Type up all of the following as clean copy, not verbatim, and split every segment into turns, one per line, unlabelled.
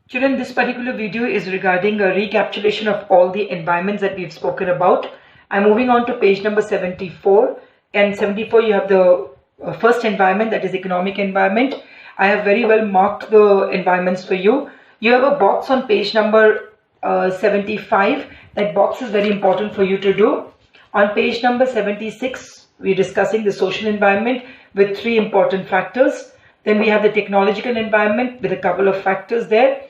Children, this particular video is regarding a recapitulation of all the environments that we've spoken about. I'm moving on to page number 74. And 74, you have the first environment, that is economic environment. I have very well marked the environments for you. You have a box on page number 75. That box is very important for you to do. On page number 76, we're discussing the social environment with 3 important factors. Then we have the technological environment with a couple of factors there.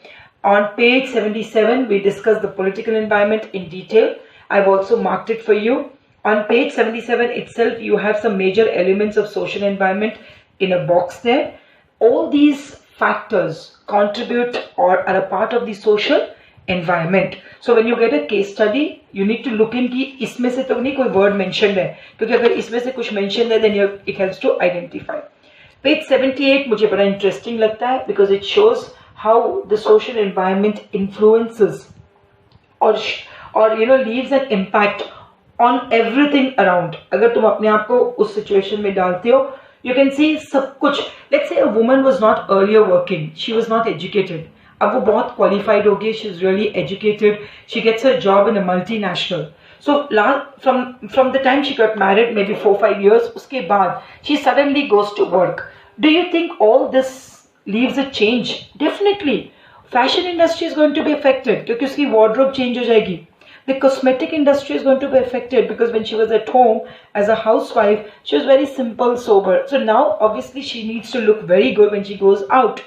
On page 77, we discuss the political environment in detail. I've also marked it for you. On page 77 itself, you have some major elements of social environment in a box there. All these factors contribute or are a part of the social environment. So when you get a case study, you need to look in कि इसमें से तो नहीं कोई word mentioned है, क्योंकि अगर इसमें से कुछ mentioned है, then it helps to identify. Page 78 मुझे बड़ा interesting लगता है because it shows how the social environment influences or leaves an impact on everything around. अगर तुम अपने आप को उस situation में डालते हो, you can see सब कुछ. Let's say a woman was not earlier working, she was not educated. अब वो बहुत qualified हो गई, she is really educated, she gets her job in a multinational. So from the time she got married, maybe 4-5 years, उसके बाद she suddenly goes to work. Do you think all this leaves a change? Definitely. Fashion industry is going to be affected क्योंकि उसकी wardrobe change हो जाएगी. The cosmetic industry is going to be affected because when she was at home as a housewife, she was very simple, sober. So now obviously she needs to look very good when she goes out.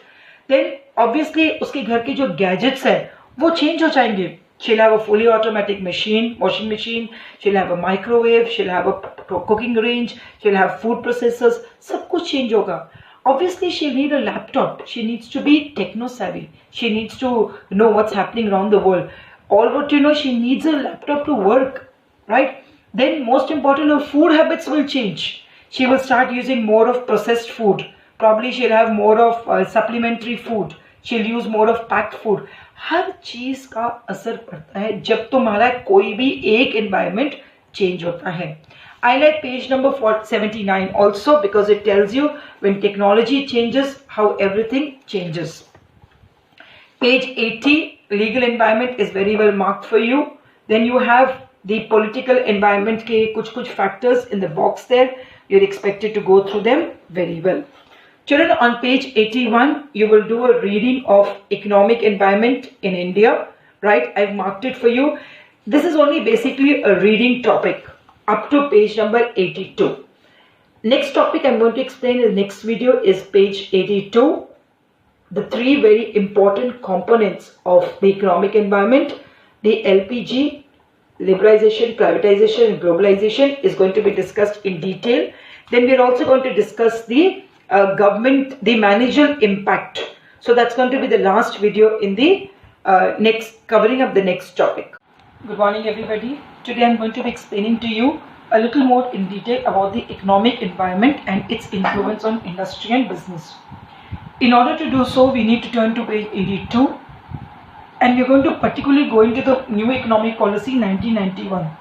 Then obviously उसके घर के जो gadgets हैं वो change हो जाएंगे. She'll have a fully automatic machine, washing machine. She'll have a microwave. She'll have a cooking range. She'll have food processors. सब कुछ change होगा. Obviously, she'll need a laptop. She needs to be techno-savvy. She needs to know what's happening around the world. All what you know, she needs a laptop to work, right? Then most important, her food habits will change. She will start using more of processed food. Probably she'll have more of supplementary food. She'll use more of packed food. हर चीज का असर पड़ता है जब तुम्हारा कोई भी एक environment change होता है. I like page number 79 also because it tells you when technology changes how everything changes. Page 80, legal environment is very well marked for you. Then you have the political environment के कुछ factors in the box there. You're expected to go through them very well. Children, on page 81, you will do a reading of economic environment in India, right? I've marked it for you. This is only basically a reading topic up to page number 82. Next topic I'm going to explain in the next video is page 82. The 3 very important components of the economic environment, the LPG, liberalization, privatization, and globalization is going to be discussed in detail. Then we're also going to discuss the government, the managerial impact. So that's going to be the last video in the covering up the next topic. Good morning everybody. Today I'm going to be explaining to you a little more in detail about the economic environment and its influence on industry and business. In order to do so, we need to turn to page 82 and we're going to particularly go into the new economic policy 1991.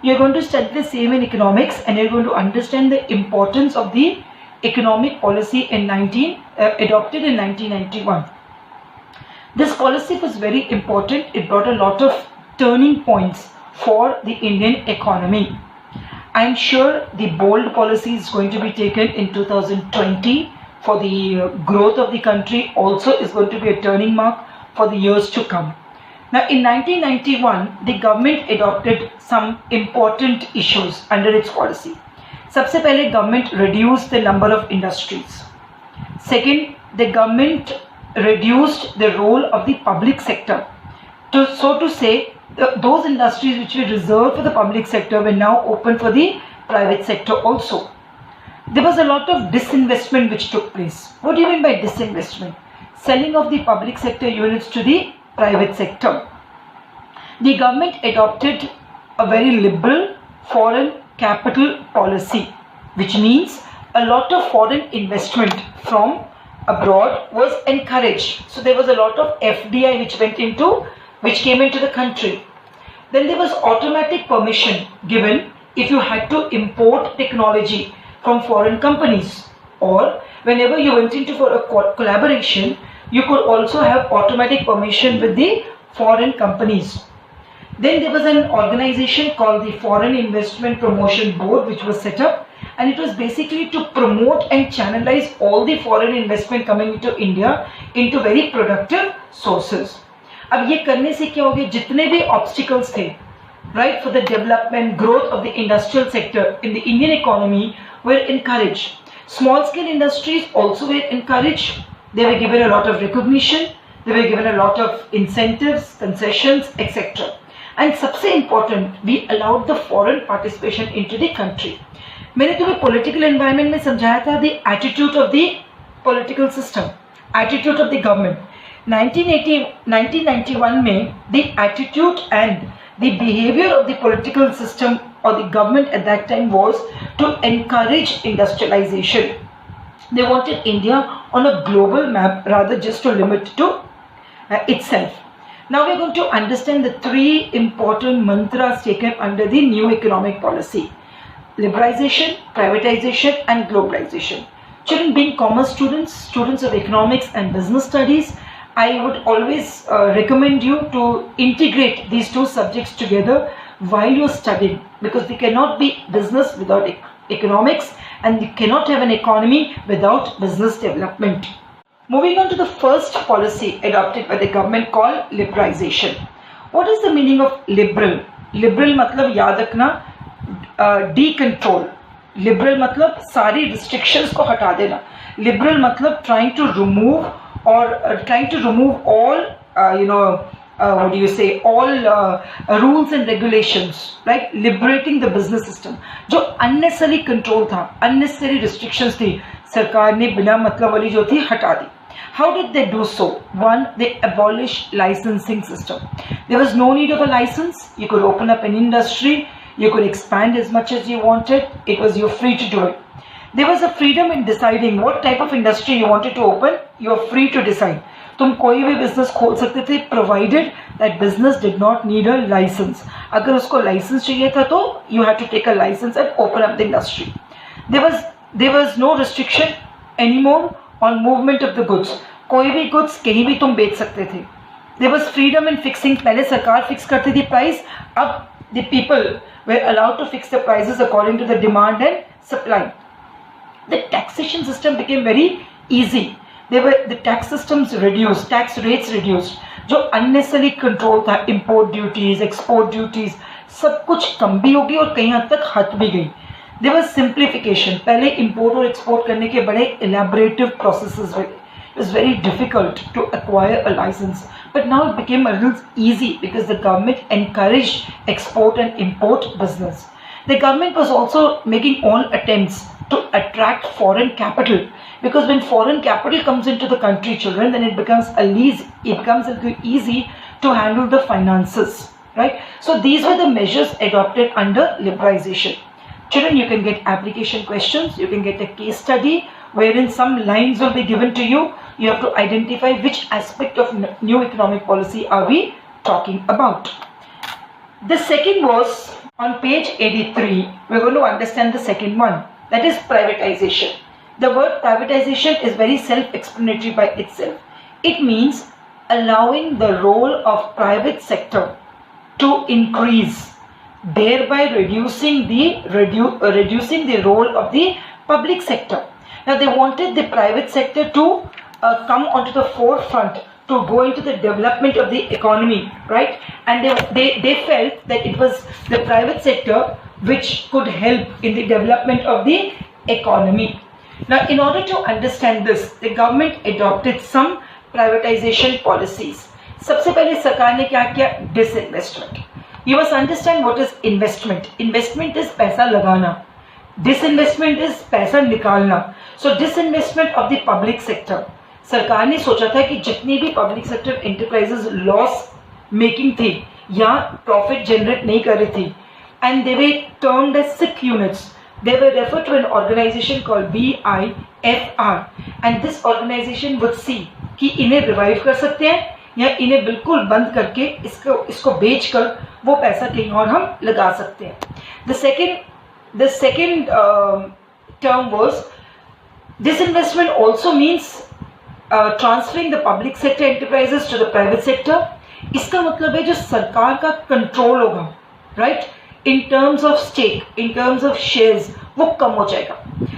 You're going to study the same in economics and you're going to understand the importance of the economic policy adopted in 1991. This policy was very important. It brought a lot of turning points for the Indian economy. I'm sure the bold policy is going to be taken in 2020 for the growth of the country. Also is going to be a turning mark for the years to come. Now in 1991, the government adopted some important issues under its policy. सबसे पहले government reduced the number of industries. Second, the government reduced the role of the public sector. So to say, those industries which were reserved for the public sector were now open for the private sector also. There was a lot of disinvestment which took place. What do you mean by disinvestment? Selling of the public sector units to the private sector. The government adopted a very liberal foreign capital policy, which means a lot of foreign investment from abroad was encouraged. So there was a lot of FDI which came into the country. Then there was automatic permission given if you had to import technology from foreign companies, or whenever you went into for a collaboration, You could also have automatic permission with the foreign companies. Then there was an organization called the Foreign Investment Promotion Board, which was set up, and it was basically to promote and channelize all the foreign investment coming into India into very productive sources. अब ये करने से क्या हो गया, जितने भी obstacles थे, right, for the development, growth of the industrial sector in the Indian economy were encouraged. Small scale industries also were encouraged. They were given a lot of recognition, they were given a lot of incentives, concessions, etc. And सबसे important, we allowed the foreign participation into the country. मैंने तुम्हें political environment में समझाया था the attitude of the political system, attitude of the government. 1991 में the attitude and the behavior of the political system or the government at that time was to encourage industrialization. They wanted India on a global map rather just to limit to itself. Now we are going to understand the three important mantras taken under the new economic policy: liberalization, privatization and globalization. Children, being commerce students, students of economics and business studies, I would always recommend you to integrate these two subjects together while you are studying, because we cannot be business without economics, and we cannot have an economy without business development. Moving on to the first policy adopted by the government called liberalization. What is the meaning of liberal? Liberal मतलब याद रखना decontrol. Liberal मतलब सारी restrictions को हटा देना. Liberal मतलब trying to remove all all rules and regulations, right? Liberating the business system. जो unnecessary control था, unnecessary restrictions थी, सरकार ने बिना मतलब वाली जो थी हटा दी. How did they do so? One, they abolished licensing system. There was no need of a license. You could open up an industry. You could expand as much as you wanted. It was you free to do it. There was a freedom in deciding what type of industry you wanted to open. You are free to decide. तुम कोई भी business खोल सकते थे, provided that business did not need a license. अगर उसको license चाहिए था तो you had to take a license and open up the industry. There was no restriction anymore on movement of the goods. कोई भी goods कहीं भी तुम बेच सकते थे. There was freedom in fixing. पहले सरकार fix करती थी price. अब the people were allowed to fix the prices according to the demand and supply. The taxation system became very easy. The tax systems reduced, tax rates reduced. जो unnecessary control था, import duties, export duties, सब कुछ कम भी हो गई और कहीं हद तक हट भी गई. There was simplification. पहले import और export करने के बड़े elaborative processes were. It was very difficult to acquire a license. But now it became a little easy because the government encouraged export and import business. The government was also making all attempts to attract foreign capital, because when foreign capital comes into the country, children, then it becomes a little easy to handle the finances, right? So these were the measures adopted under liberalization. Children, you can get application questions, you can get a case study wherein some lines will be given to you. You have to identify which aspect of new economic policy are we talking about. The second was on page 83. We're going to understand the second one, that is privatization. The word privatization is very self-explanatory by itself. It means allowing the role of private sector to increase, thereby reducing the role of the public sector. Now they wanted the private sector to come onto the forefront, to go into the development of the economy, right? And they felt that it was the private sector which could help in the development of the economy. Now, in order to understand this, the government adopted some privatization policies. सबसे पहले सरकार ने क्या किया? Disinvestment. You must understand what is investment. Investment is पैसा लगाना. Disinvestment is पैसा निकालना. So disinvestment of the public sector. सरकार ने सोचा था कि जितनी भी public sector enterprises loss making थी या प्रॉफिट जनरेट नहीं कर रही थी, and they were termed as sick units. They were referred to an organization called BIFR, and this organization would see कि इन्हें रिवाइव कर सकते हैं या इन्हें बिल्कुल बंद करके इसको बेचकर वो पैसा कहीं और हम लगा सकते हैं. The second term was disinvestment. Also means transferring the public sector enterprises to the private sector, इसका मतलब है जो सरकार का कंट्रोल होगा, right, in terms of stake, in terms of shares, वो कम हो जाएगा.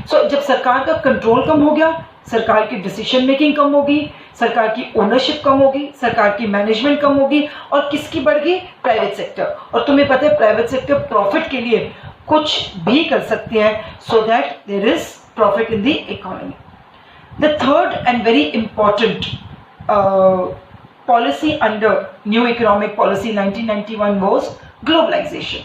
सो जब सरकार का कंट्रोल कम हो गया, सरकार की डिसीजन मेकिंग कम होगी, सरकार की ओनरशिप कम होगी, सरकार की मैनेजमेंट कम होगी, और किसकी बढ़ गई? Private sector. और तुम्हें पता है प्राइवेट सेक्टर प्रॉफिट के लिए कुछ भी कर सकते हैं, so that there is profit in the economy. The third and very important policy under new economic policy 1991 was globalization.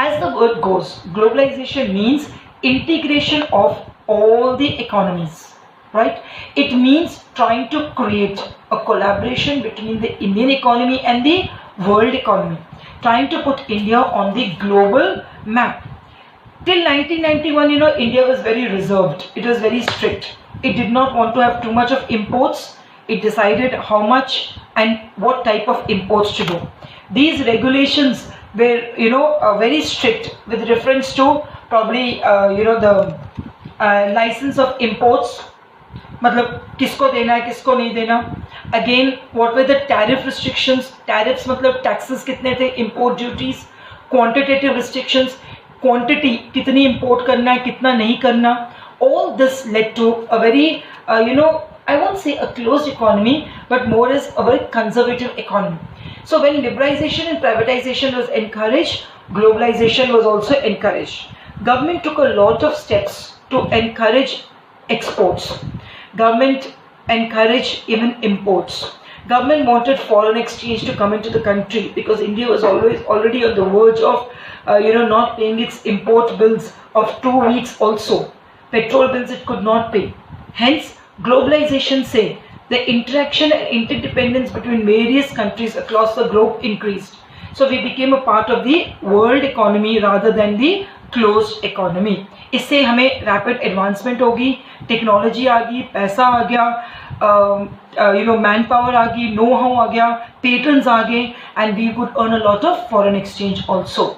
As the word goes, globalization means integration of all the economies, right? It means trying to create a collaboration between the Indian economy and the world economy, trying to put India on the global map. Till 1991, India was very reserved. It was very strict. It did not want to have too much of imports. It decided how much and what type of imports to do. These regulations were, very strict with reference to probably, the license of imports. मतलब किसको देना है, किसको नहीं देना. Again, what were the tariff restrictions? Tariffs मतलब taxes कितने थे, import duties, quantitative restrictions, quantity कितनी import करना है, कितना नहीं करना. All this led to a very, I won't say a closed economy, but more as a very conservative economy. So when liberalization and privatization was encouraged, globalization was also encouraged. Government took a lot of steps to encourage exports. Government encouraged even imports. Government wanted foreign exchange to come into the country because India was already on the verge of, not paying its import bills of 2 weeks also. Petrol bills it could not pay. Hence, globalization say the interaction and interdependence between various countries across the globe increased. So we became a part of the world economy rather than the closed economy. इससे हमें rapid advancement होगी, technology आ गई, पैसा आ गया, manpower आ गई, know-how आ गया, patents आ गए, and we could earn a lot of foreign exchange also.